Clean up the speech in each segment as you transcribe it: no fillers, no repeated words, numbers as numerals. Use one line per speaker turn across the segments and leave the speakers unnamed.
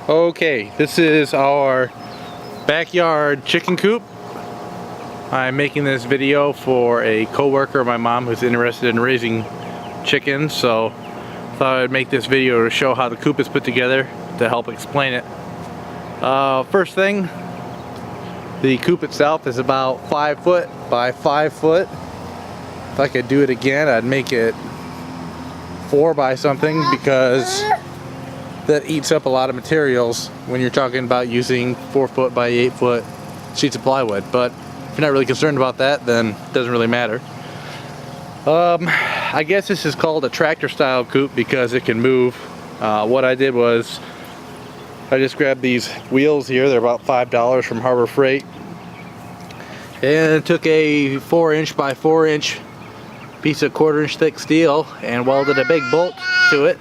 Okay, this is our backyard chicken coop. I'm making this video for a coworker of my mom who's interested in raising chickens, so I thought I'd make this video to show how the coop is put together to help explain it. First thing, the coop itself is about 5 foot by 5 foot. If I could do it again, I'd make it 4 by something, because that eats up a lot of materials when you're talking about using 4 foot by 8 foot sheets of plywood. But if you're not really concerned about that, then it doesn't really matter. I guess this is called a tractor style coop because it can move. What I did was I just grabbed these wheels here. They're about $5 from Harbor Freight, and took a 4-inch by 4-inch piece of 1/4 inch thick steel and welded a big bolt to it.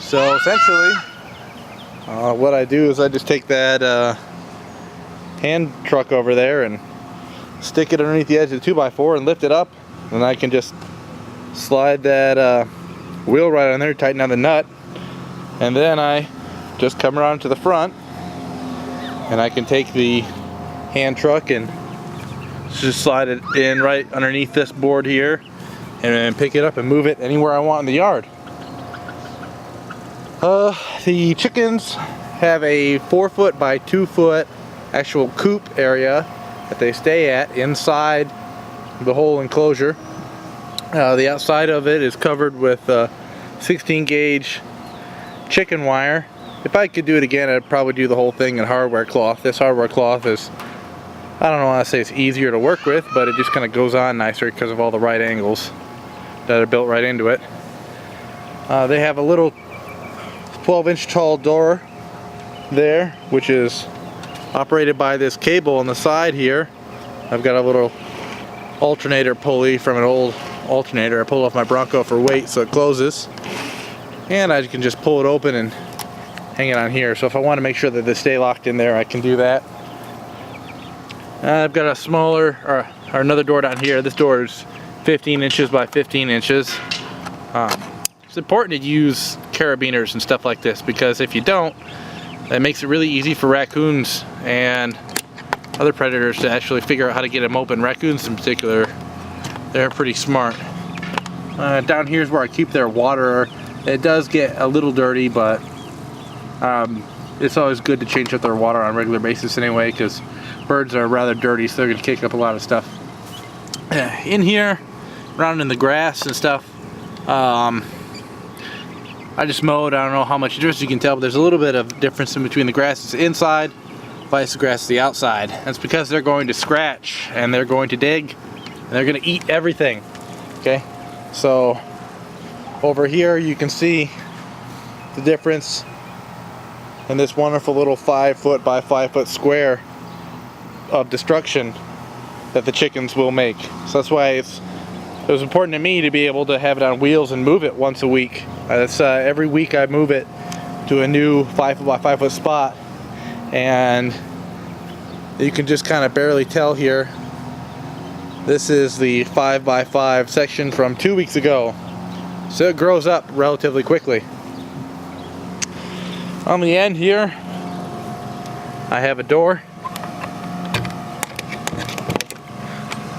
So essentially, what I do is I just take that hand truck over there and stick it underneath the edge of the 2x4 and lift it up, and I can just slide that wheel right on there, tighten down the nut, and then I just come around to the front and I can take the hand truck and just slide it in right underneath this board here and then pick it up and move it anywhere I want in the yard. The chickens have a 4 foot by 2 foot actual coop area that they stay at inside the whole enclosure. The outside of it is covered with 16 gauge chicken wire. If I could do it again, I'd probably do the whole thing in hardware cloth. This hardware cloth is, I don't want to say it's easier to work with, but it just kind of goes on nicer because of all the right angles that are built right into it. They have a little 12-inch tall door there, which is operated by this cable on the side here. I've got a little alternator pulley from an old alternator. I pulled off my Bronco for weight so it closes, and I can just pull it open and hang it on here. So if I want to make sure that they stay locked in there, I can do that. I've got a smaller, or another door down here. This door is 15 inches by 15 inches. It's important to use carabiners and stuff like this, because if you don't, that makes it really easy for raccoons and other predators to actually figure out how to get them open. Raccoons in particular, they're pretty smart. Down here is where I keep their water. It does get a little dirty, but it's always good to change up their water on a regular basis anyway, because birds are rather dirty, so they're going to kick up a lot of stuff. In here, around in the grass and stuff, I just mowed. I don't know how much difference you can tell, but there's a little bit of difference in between the grass that's inside versus the grass the outside. That's because they're going to scratch and they're going to dig and they're going to eat everything. Okay, so over here you can see the difference in this wonderful little 5 foot by 5 foot square of destruction that the chickens will make. So that's why it was important to me to be able to have it on wheels and move it once a week. Every week I move it to a new 5 foot by 5 foot spot, and you can just kind of barely tell here. This is the 5 by 5 section from 2 weeks ago, so it grows up relatively quickly. On the end here, I have a door.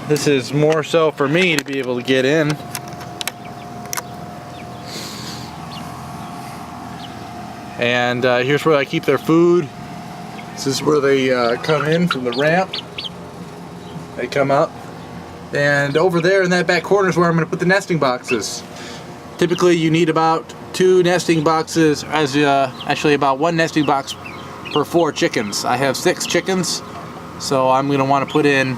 This is more so for me to be able to get in. And here's where I keep their food. This is where they come in from the ramp. They come up. And over there in that back corner is where I'm going to put the nesting boxes. Typically you need about 2 nesting boxes, actually about 1 nesting box per 4 chickens. I have 6 chickens, so I'm going to want to put in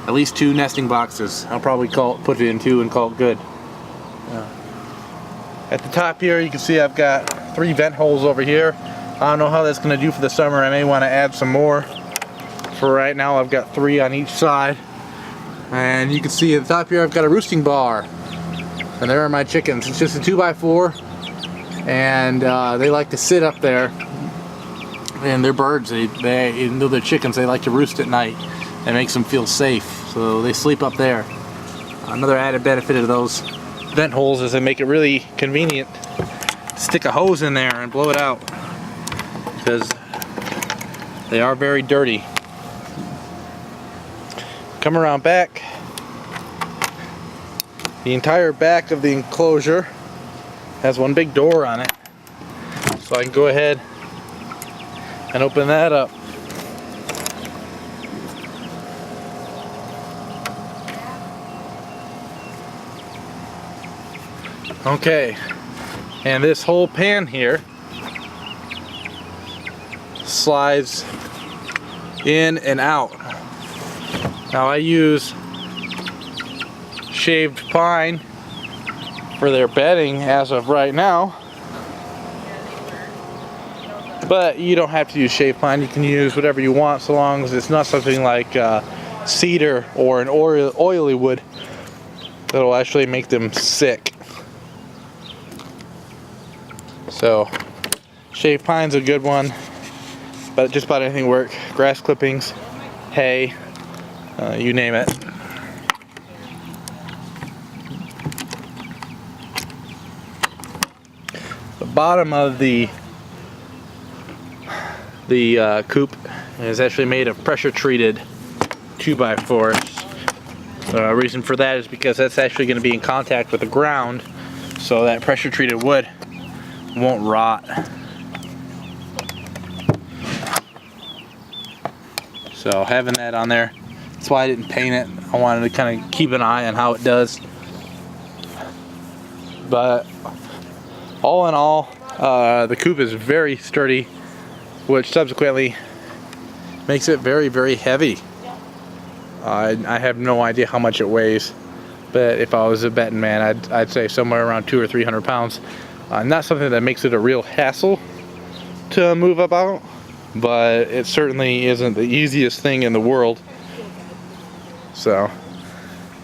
at least 2 nesting boxes. I'll probably put it in 2 and call it good. At the top here you can see I've got 3 vent holes over here. I don't know how that's going to do for the summer. I may want to add some more. For right now I've got 3 on each side. And you can see at the top here I've got a roosting bar. And there are my chickens. It's just a 2x4, and they like to sit up there. And they're birds. Even though they're chickens, they like to roost at night. It makes them feel safe, so they sleep up there. Another added benefit of those vent holes is they make it really convenient to stick a hose in there and blow it out. because they are very dirty. Come around back. The entire back of the enclosure has one big door on it, so I can go ahead and open that up. Okay, and this whole pan here slides in and out. Now I use shaved pine for their bedding as of right now, but you don't have to use shaved pine. You can use whatever you want, so long as it's not something like cedar or an oily wood that'll actually make them sick. So shaved pine's a good one, but just about anything work. Grass clippings, hay, you name it. The bottom of the coop is actually made of pressure treated 2x4s. The reason for that is because that's actually going to be in contact with the ground, so that pressure treated wood won't rot. So having that on there, that's why I didn't paint it. I wanted to kind of keep an eye on how it does. But all in all, the coop is very sturdy, which subsequently makes it very, very heavy. I have no idea how much it weighs, but if I was a betting man, I'd say somewhere around 200 or 300 pounds. Not something that makes it a real hassle to move about, but it certainly isn't the easiest thing in the world. So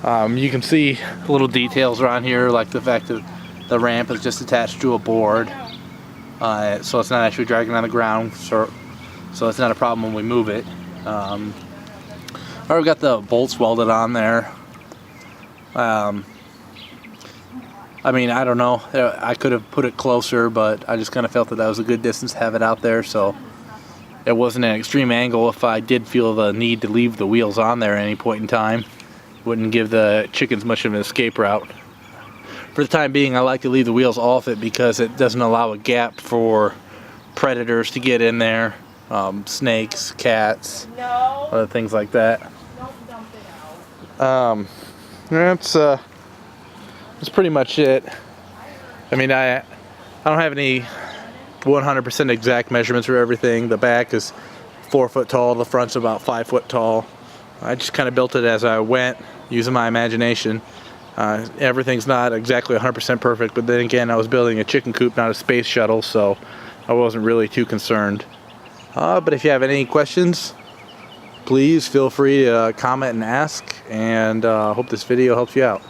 you can see little details around here, like the fact that the ramp is just attached to a board, so it's not actually dragging on the ground, so it's not a problem when we move it. I've got the bolts welded on there. I mean, I don't know, I could have put it closer, but I just kind of felt that was a good distance to have it out there, so it wasn't an extreme angle. If I did feel the need to leave the wheels on there at any point in time, wouldn't give the chickens much of an escape route. For the time being, I like to leave the wheels off it because it doesn't allow a gap for predators to get in there, snakes, cats, other things like that. That's pretty much it. I mean, I don't have any 100% exact measurements for everything. The back is 4 foot tall, the front's about 5 foot tall. I just kind of built it as I went, using my imagination. Everything's not exactly 100% perfect, but then again, I was building a chicken coop, not a space shuttle, so I wasn't really too concerned. But if you have any questions, please feel free to comment and ask, and hope this video helps you out.